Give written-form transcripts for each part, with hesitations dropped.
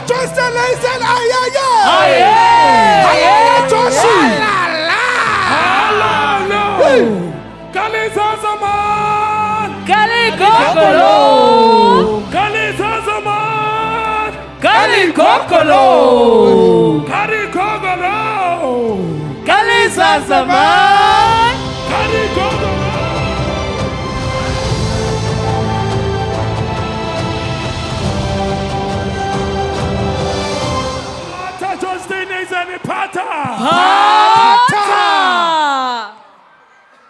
Steenhuisen,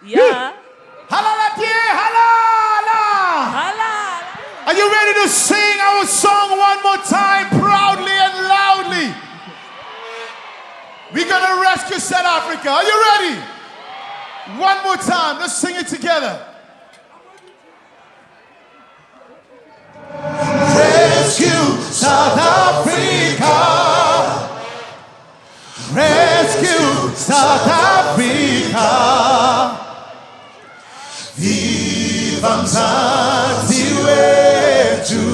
Yeah. Are you ready to sing our song one more time, proudly and loudly? We're gonna rescue South Africa. Are you ready? One more time, let's sing it together. Rescue South Africa. Rescue South Africa. Viva Mzansi wetu.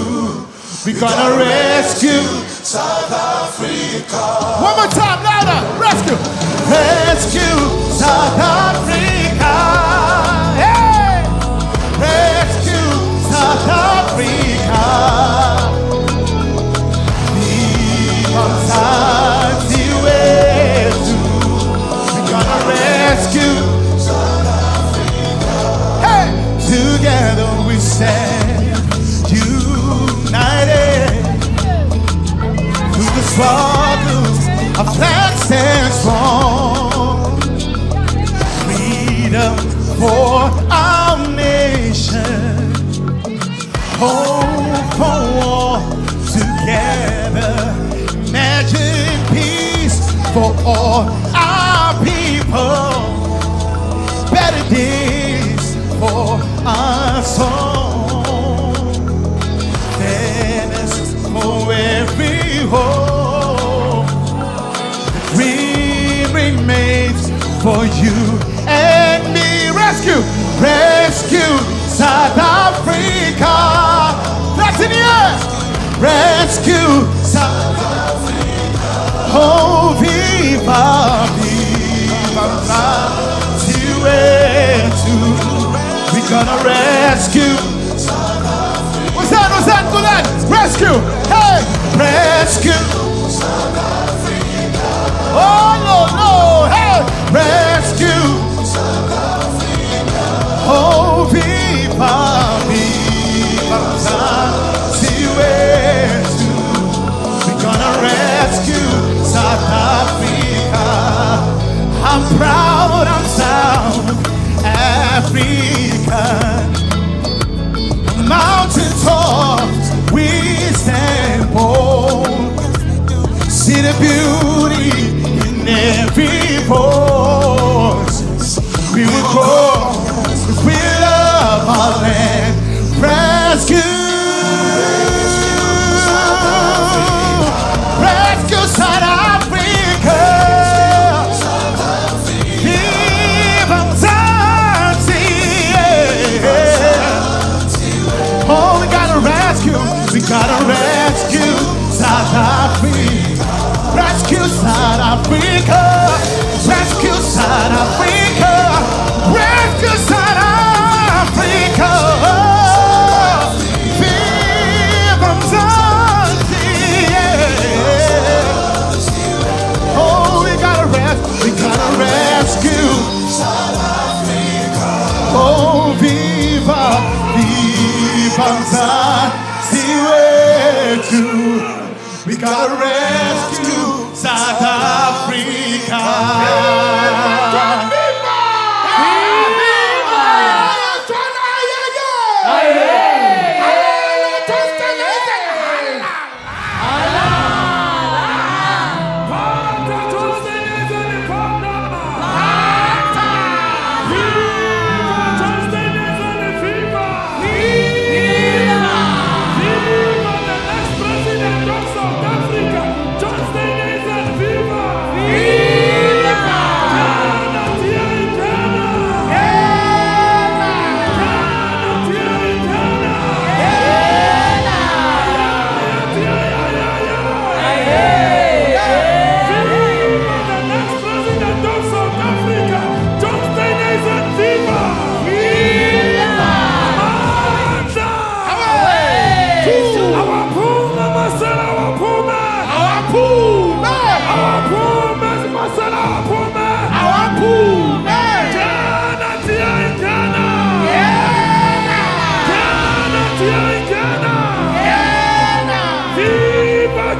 We're gonna rescue South Africa. One more time, louder. Rescue. Rescue South Africa. Hey! Rescue South Africa. Viva Mzansi wetu. We're gonna rescue South Africa. Hey! Together we stand united. Through the struggles, our flag stands strong. Freedom for our nation. Hope for war together. Imagine peace for all our people. Better days for us all. Fairness for every home. The dream remains for you and me. Rescue, rescue South Africa. That's in the air. Rescue South Africa. Oh, viva, viva, Mzansi wetu. We're gonna rescue South Africa. What's that? What's that? Go that. Rescue. Hey, rescue South Africa. Oh no, no. Hey, rescue South Africa. Oh, viva, viva Mzansi wetu. We're gonna rescue South Africa. I'm proud, I'm South African. Mountain tops, we stand bold. See the beauty in every voice. We will grow, 'cause we love our land. Rescue, rescue South Africa. Viva Mzansi, yeah. Oh, we gotta rescue South Africa. Rescue South Africa. Rescue South Africa. Rescue South Africa. Viva Mzansi, yeah. Oh, we gotta rescue South Africa. Oh, viva, viva Mzansi wetu. We gotta rescue South Africa. Viva!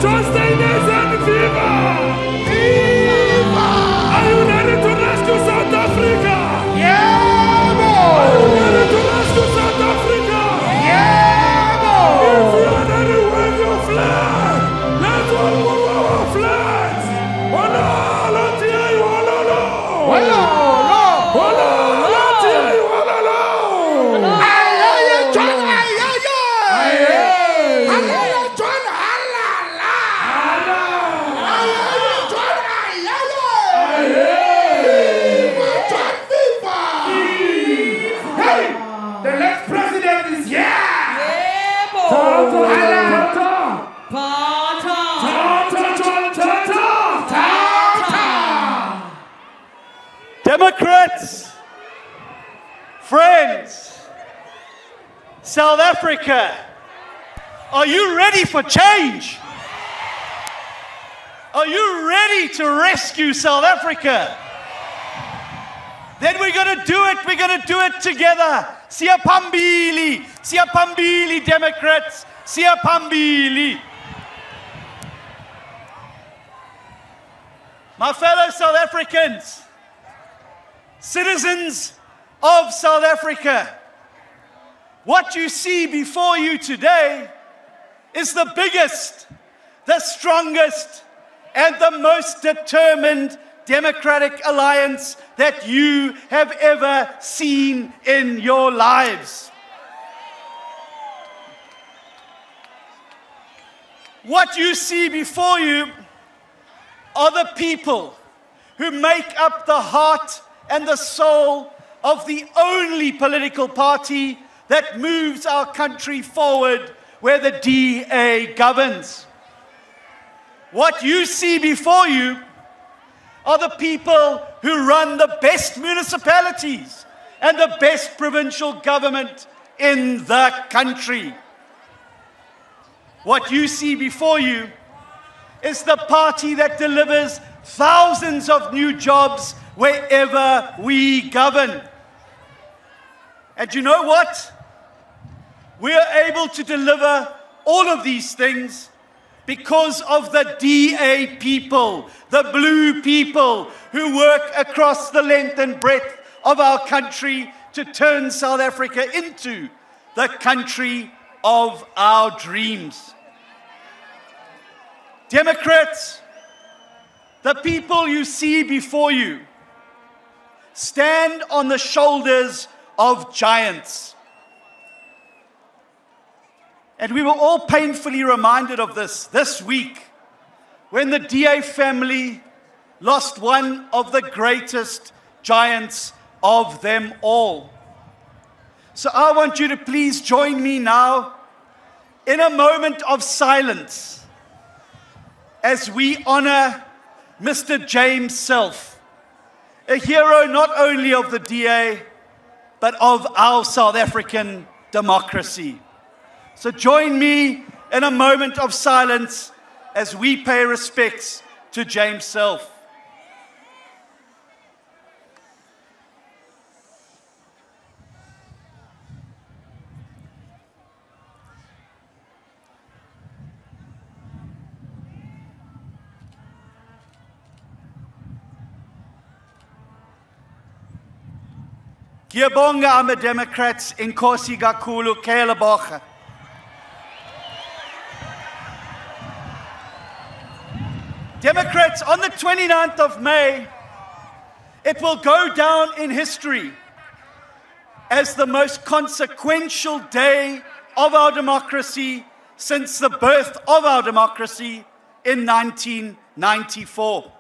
John Steenhuisen, viva! Viva! Are you ready to rescue South Africa? Yeah, Are you boy. ready to rescue South Africa? Yeah, If boy. you are ready, wave your flag. Let's all move our flags. Hola, let's hear you, hola, hola. Hello, Hola, let's hear you, hola, hola. I hear you, John. I hear you. I hear you, John. Hala, la. I hear you, John. I hear you. Viva, John, viva. Hey, the next president is here. Democrats, friends, South Africa, are you ready for change? Are you ready to rescue South Africa? Then we're going to do it. We're going to do it together. Siyapambili, siyapambili, Democrats, siyapambili. My fellow South Africans, citizens of South Africa, what you see before you today is the biggest, the strongest, and the most determined democratic alliance that you have ever seen in your lives. What you see before you are the people who make up the heart and the soul of the only political party that moves our country forward where the DA governs. What you see before you are the people who run the best municipalities and the best provincial government in the country. What you see before you is the party that delivers thousands of new jobs wherever we govern. And you know what? We are able to deliver all of these things because of the DA people, the blue people who work across the length and breadth of our country to turn South Africa into the country of our dreams. Democrats, the people you see before you stand on the shoulders of giants. And we were all painfully reminded of this week when the DA family lost one of the greatest giants of them all. So I want you to please join me now in a moment of silence as we honor Mr. James Self, a hero not only of the DA, but of our South African democracy. So join me in a moment of silence as we pay respects to James Self. Ngiyabonga ama-Democrats inkosi kakhulu kuyabonga. Democrats, on the 29th of May, it will go down in history as the most consequential day of our democracy since the birth of our democracy in 1994.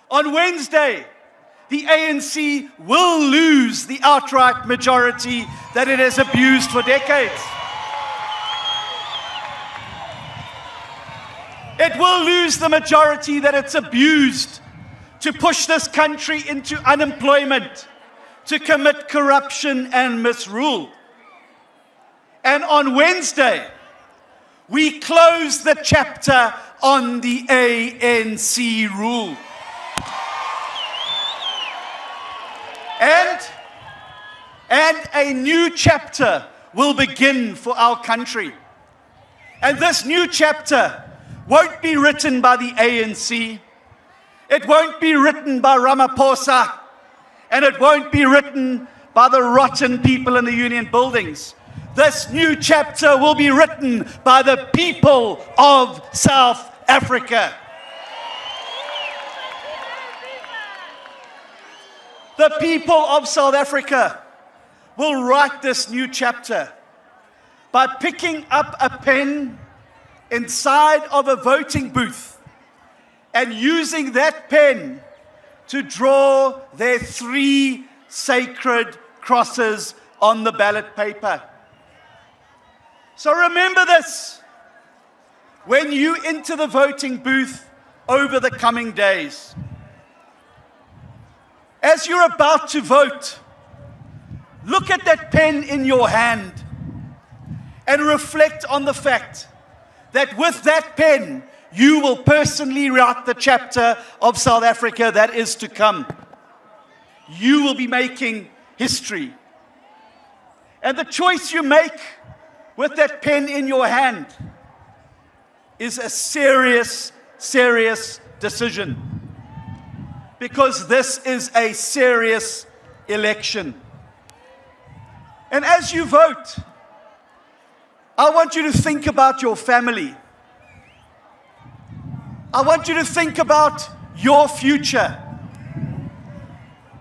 On Wednesday, the ANC will lose the outright majority that it has abused for decades. It will lose the majority that it's abused to push this country into unemployment, to commit corruption and misrule. And on Wednesday, we close the chapter on the ANC rule. a new chapter will begin for our country. And this new chapter won't be written by the ANC. It won't be written by Ramaphosa. And it won't be written by the rotten people in the union buildings. This new chapter will be written by the people of South Africa. The people of South Africa will write this new chapter by picking up a pen inside of a voting booth and using that pen to draw their 3 sacred crosses on the ballot paper. So remember this when you enter the voting booth over the coming days. As you're about to vote, look at that pen in your hand and reflect on the fact that with that pen, you will personally write the chapter of South Africa that is to come. You will be making history. And the choice you make with that pen in your hand is a serious, serious decision. Because this is a serious election. And as you vote, I want you to think about your family. I want you to think about your future.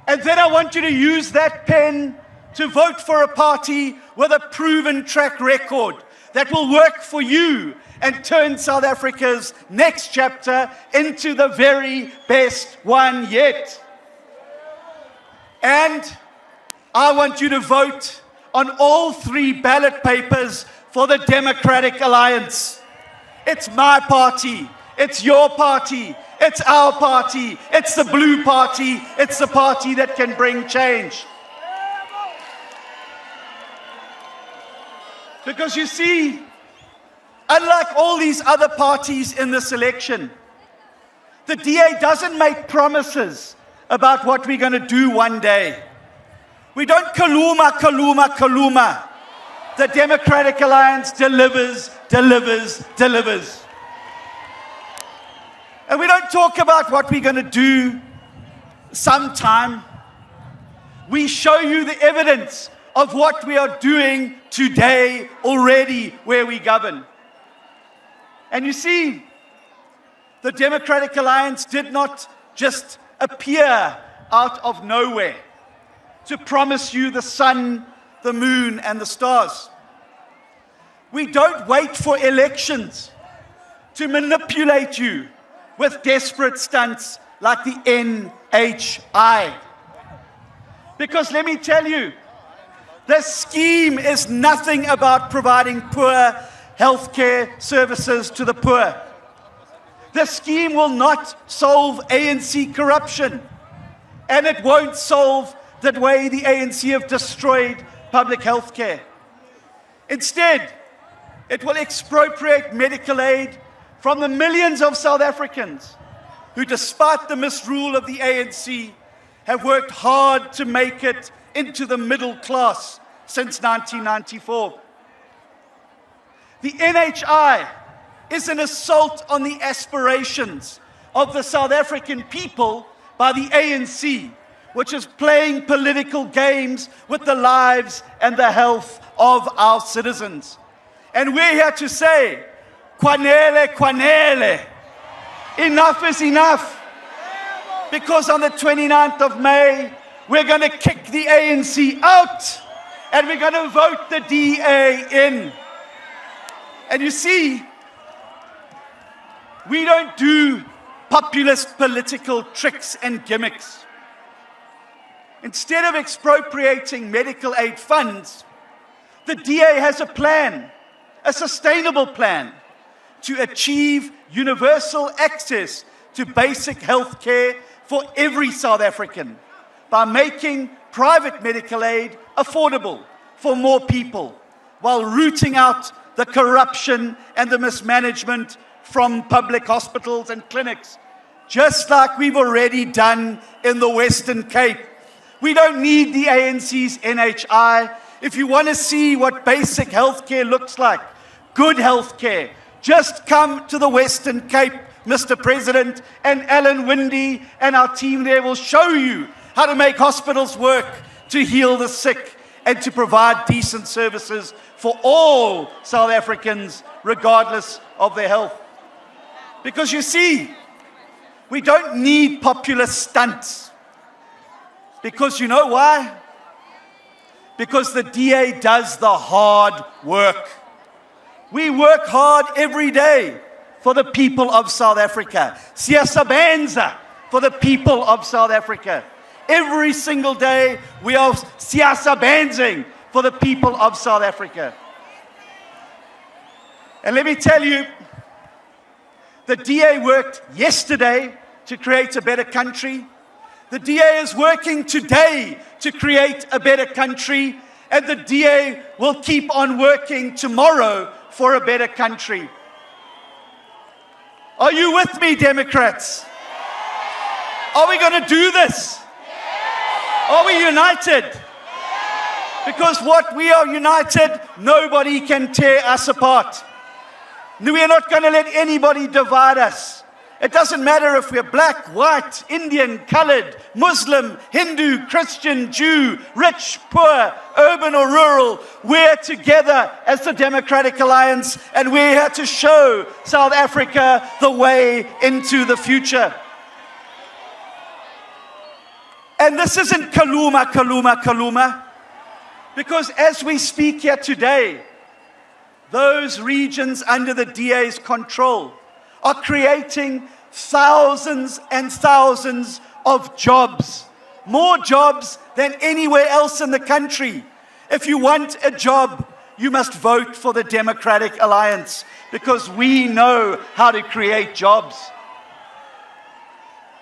And then I want you to use that pen to vote for a party with a proven track record that will work for you and turn South Africa's next chapter into the very best one yet. And I want you to vote on all 3 ballot papers for the Democratic Alliance. It's my party. It's your party. It's our party. It's the blue party. It's the party that can bring change. Because you see, unlike all these other parties in this election, the DA doesn't make promises about what we're going to do one day. We don't kaluma, kaluma, kaluma. The Democratic Alliance delivers, delivers, delivers. And we don't talk about what we're going to do sometime. We show you the evidence of what we are doing today already where we govern. And you see, the Democratic Alliance did not just appear out of nowhere to promise you the sun, the moon, and the stars. We don't wait for elections to manipulate you with desperate stunts like the NHI. Because let me tell you, this scheme is nothing about providing poor healthcare services to the poor. The scheme will not solve ANC corruption, and it won't solve the way the ANC have destroyed public health care. Instead, it will expropriate medical aid from the millions of South Africans who, despite the misrule of the ANC, have worked hard to make it into the middle class since 1994. The NHI is an assault on the aspirations of the South African people by the ANC, which is playing political games with the lives and the health of our citizens. And we're here to say, Kwanele, Kwanele. Enough is enough. Because on the 29th of May, we're going to kick the ANC out and we're going to vote the DA in. And you see, we don't do populist political tricks and gimmicks. Instead of expropriating medical aid funds, the DA has a plan, a sustainable plan, to achieve universal access to basic health care for every South African by making private medical aid affordable for more people, while rooting out the corruption and the mismanagement from public hospitals and clinics, just like we've already done in the Western Cape. We don't need the ANC's NHI. If you want to see what basic healthcare looks like, good healthcare, just come to the Western Cape, Mr. President, and Alan Windy and our team there will show you how to make hospitals work to heal the sick and to provide decent services for all South Africans, regardless of their health. Because you see, we don't need populist stunts. Because you know why? Because the DA does the hard work. We work hard every day for the people of South Africa. Siyasebenza for the people of South Africa. Every single day we are siyasebenzing for the people of South Africa. And let me tell you, the DA worked yesterday to create a better country. The DA is working today to create a better country. And the DA will keep on working tomorrow for a better country. Are you with me, Democrats? Are we going to do this? Are we united? Because what we are united, nobody can tear us apart. We are not going to let anybody divide us. It doesn't matter if we're black, white, Indian, colored, Muslim, Hindu, Christian, Jew, rich, poor, urban or rural. We're together as the Democratic Alliance, and we're here to show South Africa the way into the future. And this isn't Kaluma, Kaluma, Kaluma. Because as we speak here today, those regions under the DA's control are creating thousands and thousands of jobs. More jobs than anywhere else in the country. If you want a job, you must vote for the Democratic Alliance, because we know how to create jobs.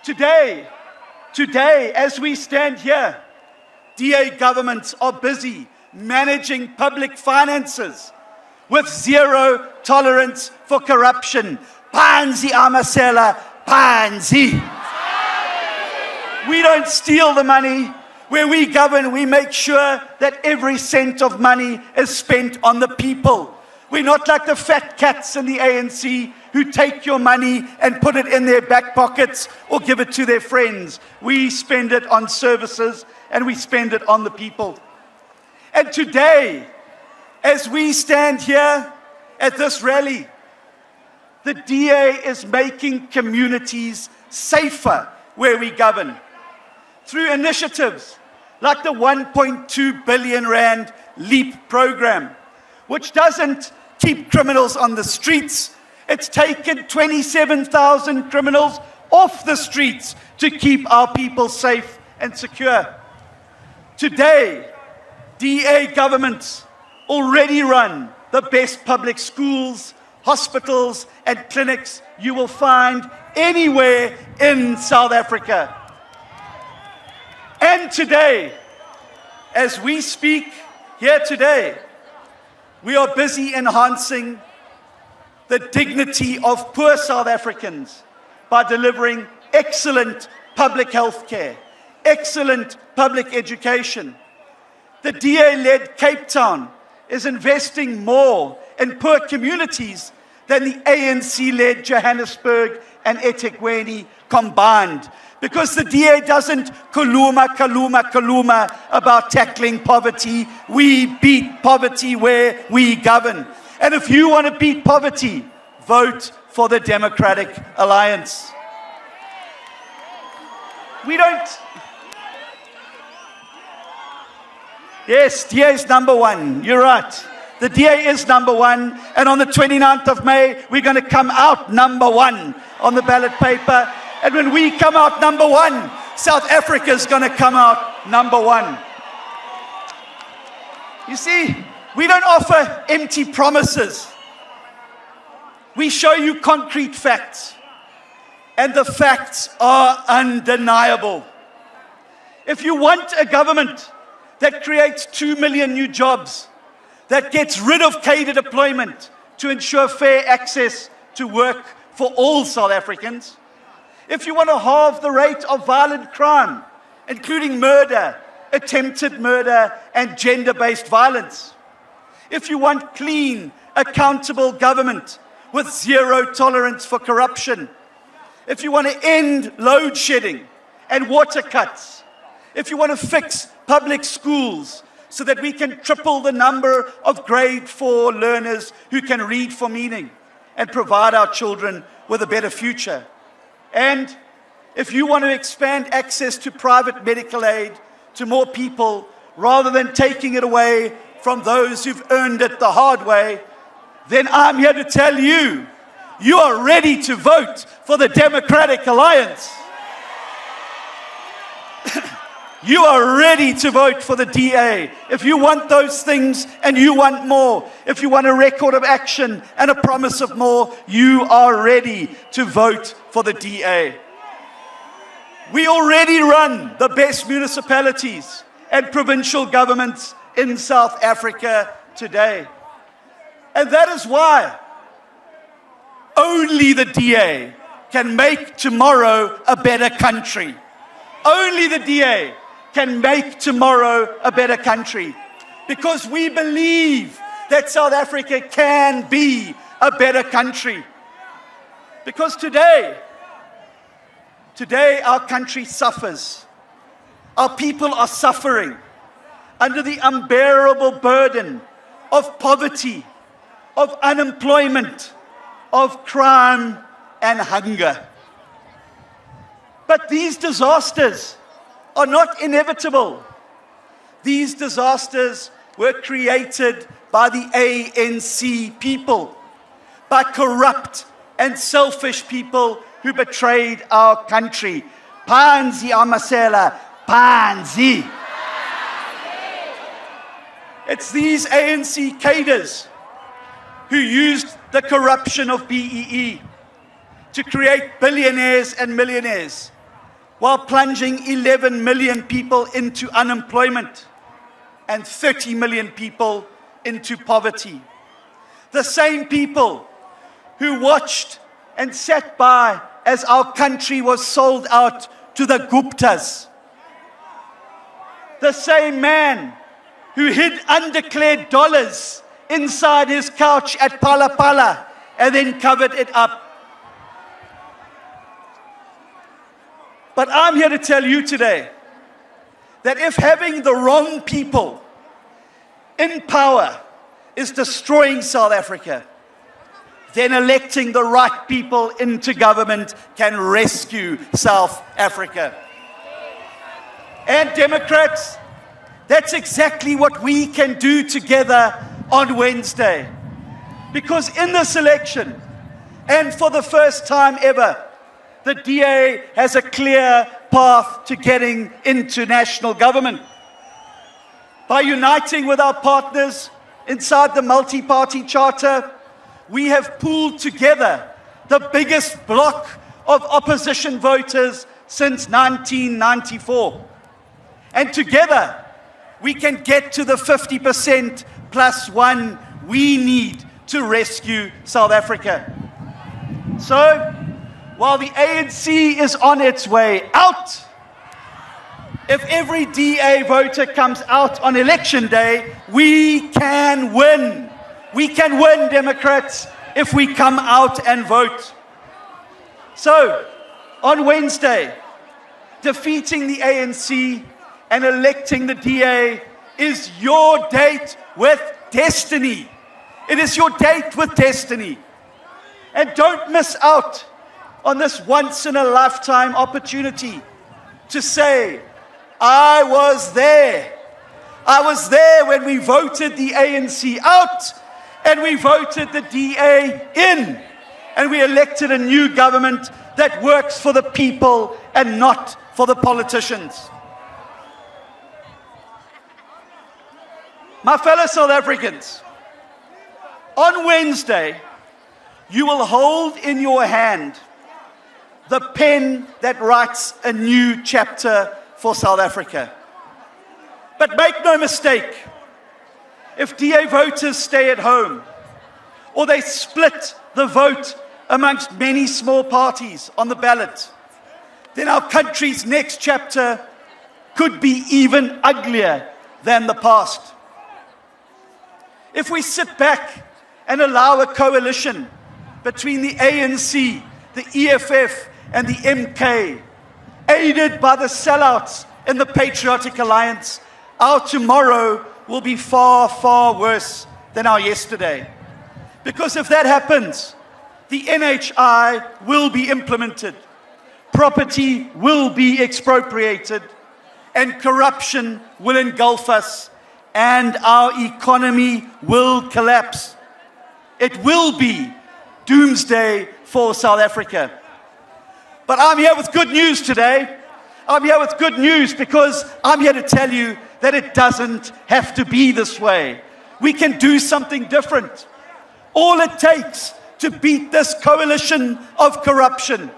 Today, as we stand here, DA governments are busy managing public finances with zero tolerance for corruption. Panzi Amasela, Panzi. We don't steal the money. Where we govern, we make sure that every cent of money is spent on the people. We're not like the fat cats in the ANC who take your money and put it in their back pockets or give it to their friends. We spend it on services and we spend it on the people. And today, as we stand here at this rally, the DA is making communities safer where we govern through initiatives like the 1.2 billion rand LEAP program, which doesn't keep criminals on the streets. It's taken 27,000 criminals off the streets to keep our people safe and secure. Today, DA governments already run the best public schools, hospitals, and clinics you will find anywhere in South Africa. And today, as we speak here today, we are busy enhancing the dignity of poor South Africans by delivering excellent public health care, excellent public education. The DA-led Cape Town is investing more in poor communities than the ANC-led Johannesburg and eThekwini combined. Because the DA doesn't kaluma about tackling poverty. We beat poverty where we govern. And if you want to beat poverty, vote for the Democratic Alliance. We don't... Yes, DA is number one. You're right. The DA is number one. And on the 29th of May, we're going to come out number one on the ballot paper. And when we come out number one, South Africa is going to come out number one. You see, we don't offer empty promises. We show you concrete facts. And the facts are undeniable. If you want a government that creates 2 million new jobs, that gets rid of cadre deployment to ensure fair access to work for all South Africans, if you want to halve the rate of violent crime, including murder, attempted murder, and gender-based violence. If you want clean, accountable government with zero tolerance for corruption, if you want to end load shedding and water cuts, if you want to fix public schools so that we can triple the number of grade 4 learners who can read for meaning and provide our children with a better future, and if you want to expand access to private medical aid to more people rather than taking it away from those who've earned it the hard way, then I'm here to tell you, you are ready to vote for the Democratic Alliance. You are ready to vote for the DA. If you want those things and you want more, if you want a record of action and a promise of more, you are ready to vote for the DA. We already run the best municipalities and provincial governments in South Africa today. And that is why only the DA can make tomorrow a better country. Only the DA can make tomorrow a better country, because we believe that South Africa can be a better country. Because today our country suffers. Our people are suffering under the unbearable burden of poverty, of unemployment, of crime and hunger. But these disasters are not inevitable. These disasters were created by the ANC people, by corrupt and selfish people who betrayed our country. Panzi Amasela, Panzi. It's these ANC cadres who used the corruption of BEE to create billionaires and millionaires, while plunging 11 million people into unemployment and 30 million people into poverty. The same people who watched and sat by as our country was sold out to the Guptas. The same man who hid undeclared dollars inside his couch at Pala Pala and then covered it up. But I'm here to tell you today that if having the wrong people in power is destroying South Africa, then electing the right people into government can rescue South Africa. And Democrats, that's exactly what we can do together on Wednesday. Because in this election, and for the first time ever, the DA has a clear path to getting into national government. By uniting with our partners inside the multi-party charter, we have pooled together the biggest bloc of opposition voters since 1994. And together, we can get to the 50% plus one we need to rescue South Africa. So, while the ANC is on its way out, if every DA voter comes out on election day, we can win. We can win, Democrats, if we come out and vote. So, on Wednesday, defeating the ANC and electing the DA is your date with destiny. It is your date with destiny. And don't miss out on this once-in-a-lifetime opportunity to say, I was there. I was there when we voted the ANC out and we voted the DA in. And we elected a new government that works for the people and not for the politicians. My fellow South Africans, on Wednesday, you will hold in your hand the pen that writes a new chapter for South Africa. But make no mistake, if DA voters stay at home, or they split the vote amongst many small parties on the ballot, then our country's next chapter could be even uglier than the past. If we sit back and allow a coalition between the ANC, the EFF, and the MK, aided by the sellouts in the Patriotic Alliance, our tomorrow will be far, far worse than our yesterday. Because if that happens, the NHI will be implemented, property will be expropriated, and corruption will engulf us, and our economy will collapse. It will be doomsday for South Africa. But I'm here with good news today. I'm here with good news because I'm here to tell you that it doesn't have to be this way. We can do something different. All it takes to beat this coalition of corruption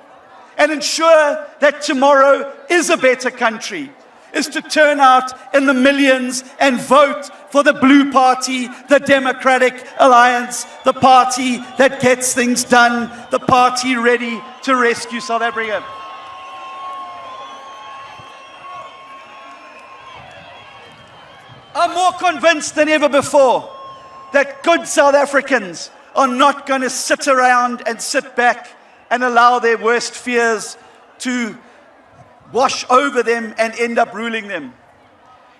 and ensure that tomorrow is a better country is to turn out in the millions and vote for the Blue Party, the Democratic Alliance, the party that gets things done, the party ready to rescue South Africa. I'm more convinced than ever before that good South Africans are not going to sit around and sit back and allow their worst fears to wash over them and end up ruling them.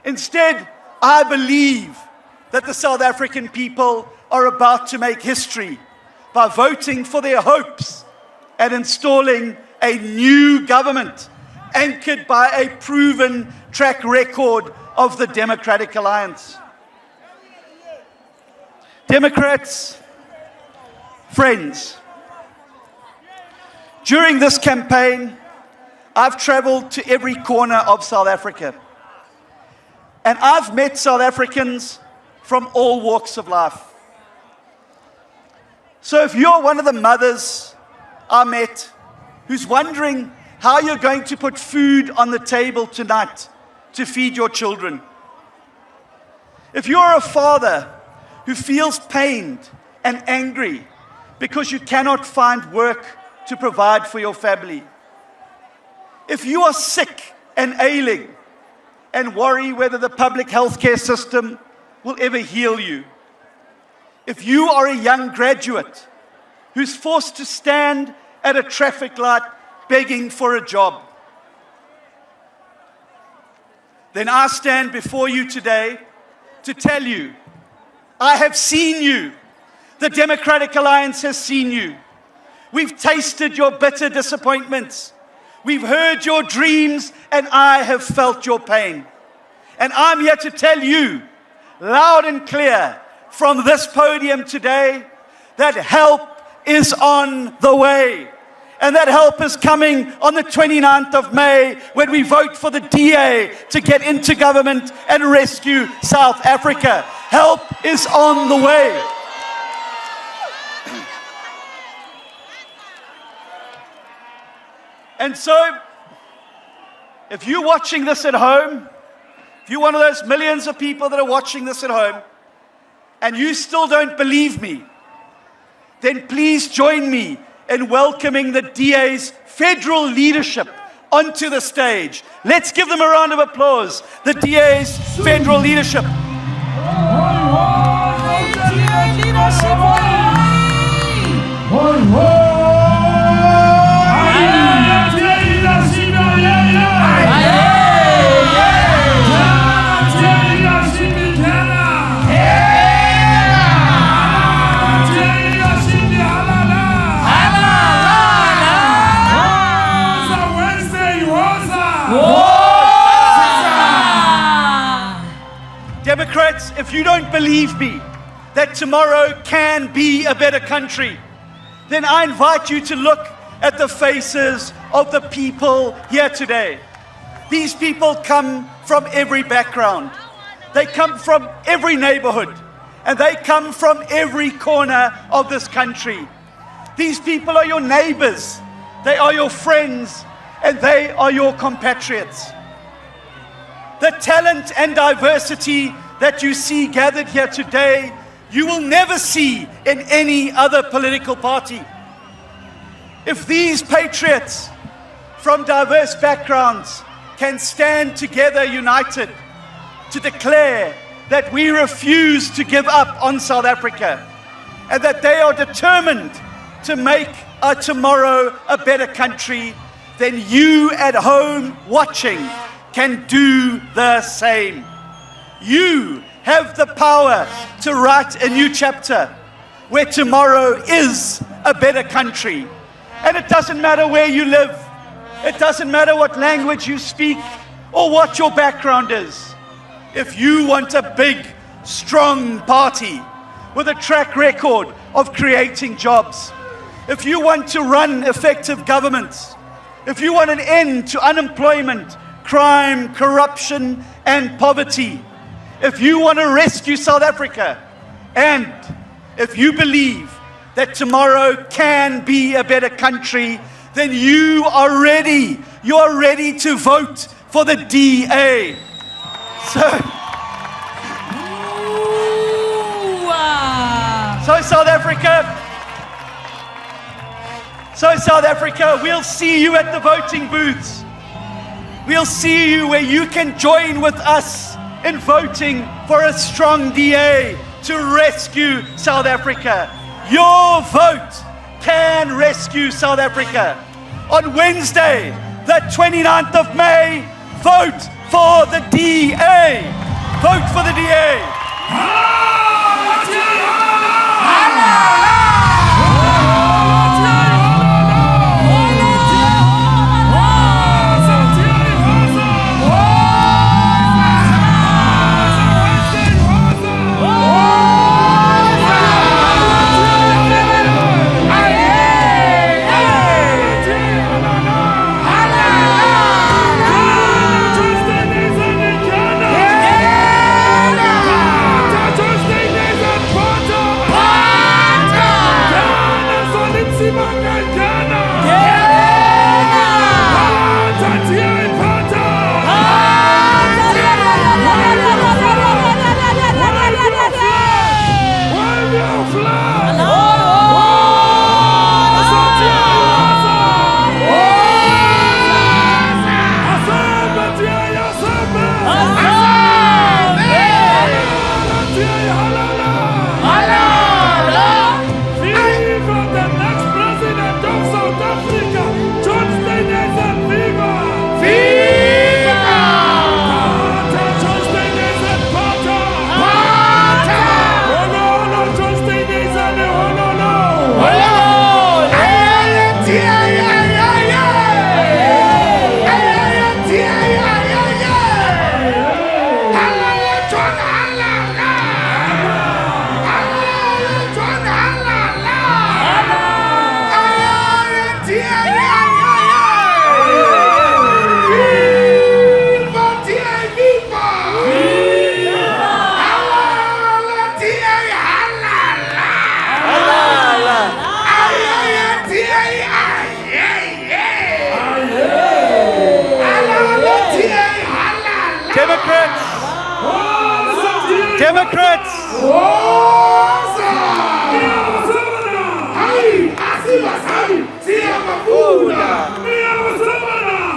Instead, I believe that the South African people are about to make history by voting for their hopes and installing a new government anchored by a proven track record of the Democratic Alliance. Democrats, friends, during this campaign, I've traveled to every corner of South Africa. And I've met South Africans from all walks of life. So if you're one of the mothers I met who's wondering how you're going to put food on the table tonight to feed your children, if you're a father who feels pained and angry because you cannot find work to provide for your family, if you are sick and ailing and worry whether the public healthcare system will ever heal you, if you are a young graduate who's forced to stand at a traffic light begging for a job, then I stand before you today to tell you, I have seen you. The Democratic Alliance has seen you. We've tasted your bitter disappointments. We've heard your dreams, and I have felt your pain. And I'm here to tell you, loud and clear, from this podium today, that help is on the way. And that help is coming on the 29th of May when we vote for the DA to get into government and rescue South Africa. Help is on the way. And so, if you're watching this at home, if you're one of those millions of people that are watching this at home, and you still don't believe me, then please join me in welcoming the DA's federal leadership onto the stage. Let's give them a round of applause. The DA's federal leadership. Democrats, if you don't believe me that tomorrow can be a better country, then I invite you to look at the faces of the people here today. These people come from every background. They come from every neighborhood, and they come from every corner of this country. These people are your neighbors, they are your friends, and they are your compatriots. The talent and diversity that you see gathered here today, you will never see in any other political party. If these patriots from diverse backgrounds can stand together united to declare that we refuse to give up on South Africa and that they are determined to make our tomorrow a better country, then you at home watching can do the same. You have the power to write a new chapter where tomorrow is a better country. And it doesn't matter where you live. It doesn't matter what language you speak or what your background is. If you want a big, strong party with a track record of creating jobs, if you want to run effective governments, if you want an end to unemployment, crime, corruption, and poverty, if you want to rescue South Africa, and if you believe that tomorrow can be a better country, then you are ready. You are ready to vote for the DA. So South Africa, we'll see you at the voting booths. We'll see you where you can join with us in voting for a strong DA to rescue South Africa. Your vote can rescue South Africa. On Wednesday, the 29th of May, vote for the DA. Vote for the DA. Democrats!